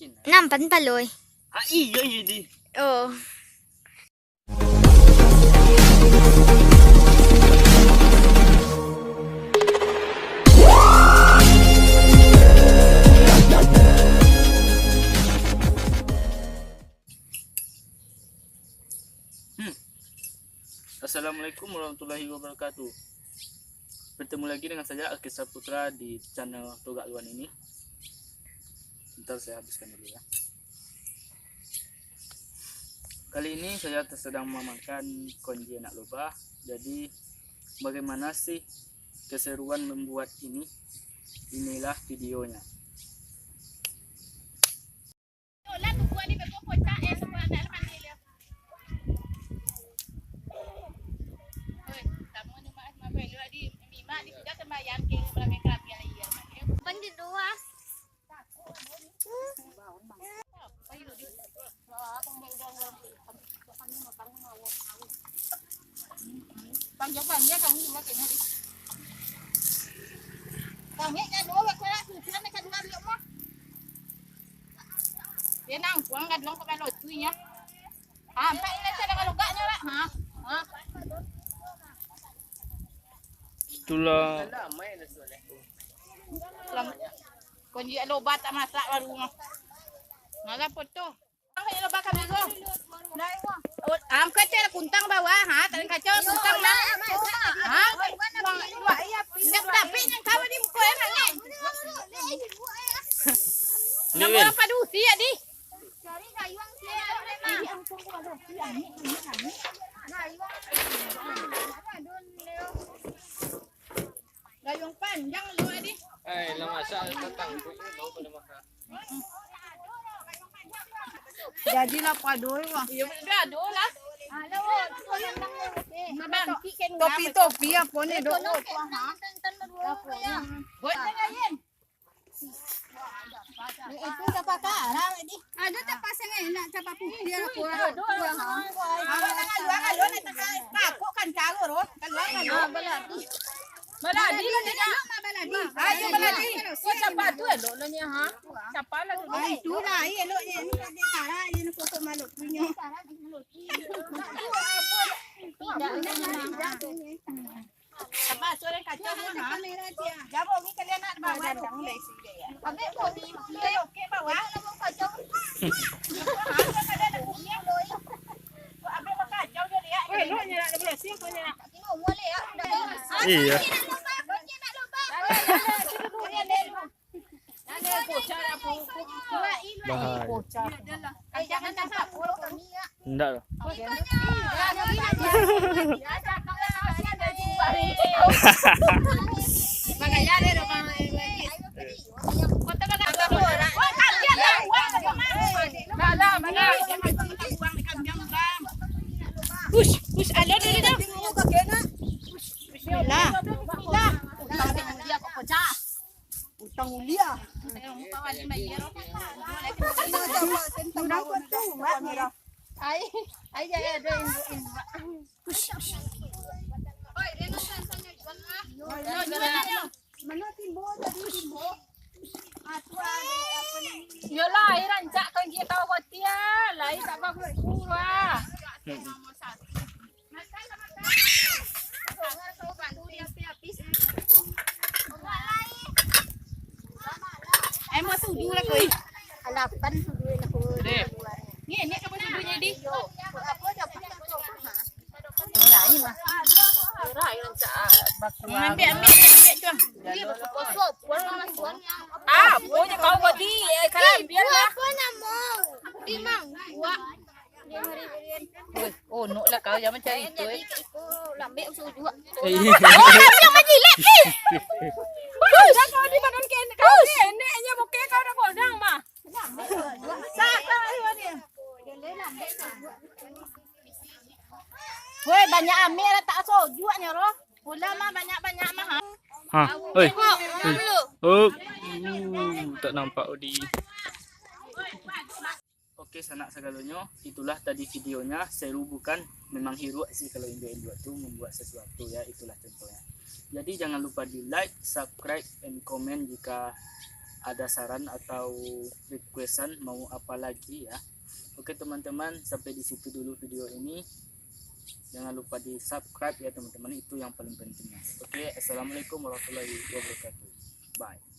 Nampan paloy. Ah iya di. Oh. Assalamualaikum warahmatullahi wabarakatuh. Bertemu lagi dengan saya Alkisah Putra di channel Togak Luan ini. Bentar saya habiskan dulu ya. Kali ini saya sedang memakan konji anak lobah. Jadi bagaimana sih keseruan membuat ini? Inilah videonya. Panjang-panjang kamu cuma kayaknya di. Kayaknya dua kalau tujuan mereka dua dulu mah. Dia nang puang kan dong ke balot tuh ya. Sampai ini saya kalau gaknya lah, ha. Itulah Kunci lobat tak masak baru mah. Ngalah foto. Ang lobat kami go. Am kecil kuntang bawah, ha? Tadi kacau kuntang lah. Ha? Tapi yang kau di muka enak ni. Nama apa dulu siap di? Cari gayung siap. Gayung panjang lu di. Lah masak tentang tu mau pada makan. Jadilah padoy wah. Ya sudah aduh lah. Topi apa ni dok? Buat ngayen. Itu dapat karang ni. Ada tak pasang nak capa putih aku. Kalau nak takut kan calur kalau kan baladi. Baladi lah dia. Baladi. Ayo baladi. Kau capa tu elok lah ni ha. Capa lah tu. Itu lah elok ni dia karang dia nak foto malu punya. Apa sore kacau ni ha. Jabo ni kalian nak bawa datang dari sini ya. Ambil bodi okey bawa nak kacau. Ada punya loy. Ambil kacau dia lihat. Eloknya nak bersih kau ni nak. Tengok boleh ya. iya. Jangan tak follow kami ya. Enggak loh. Makanya ada orang push, push, alon dulu dah. Bismillah. Bismillah. Dia kok pecah. Utang mulia. Ai ya ada push. Oi, reno sana jual ah. Mana timbo tadi timbo. Atua apa ni? Yalah, rancak kan dia tahu kotia. Lai tak bagus kurang. Mau sudu lah koi. Alapan sudu lah koi. Ni kamu sudunya di. Apa dapat aku ha? Lain mah. Rai rancak baku. Ambil cuang. Dia berkosop. Ah, punya kau bagi. Kalau biarlah. Apa nama? Di mang. Buat. Oh, nok lah kau jangan cari itu. Lambe usul juga. Yang majilek ni. Bagus. Kau di badan ken. Kau ni neneknya bokeh kau dah godang mah. Sak kau ni. Woi, banyak amir tak soju ni roh. Pula mah banyak-banyak mah. Ha. Oi. Oh. Tak nampak Odi. Oke sanak segalanya, itulah tadi videonya. Seru bukan? Memang heroik sih kalau induk-induk tu membuat sesuatu ya, itulah contohnya. Jadi jangan lupa di like, subscribe, and comment jika ada saran atau requestan mau apa lagi ya. Oke teman-teman, sampai di situ dulu video ini. Jangan lupa di subscribe ya teman-teman, itu yang paling pentingnya. Oke, assalamualaikum warahmatullahi wabarakatuh. Bye.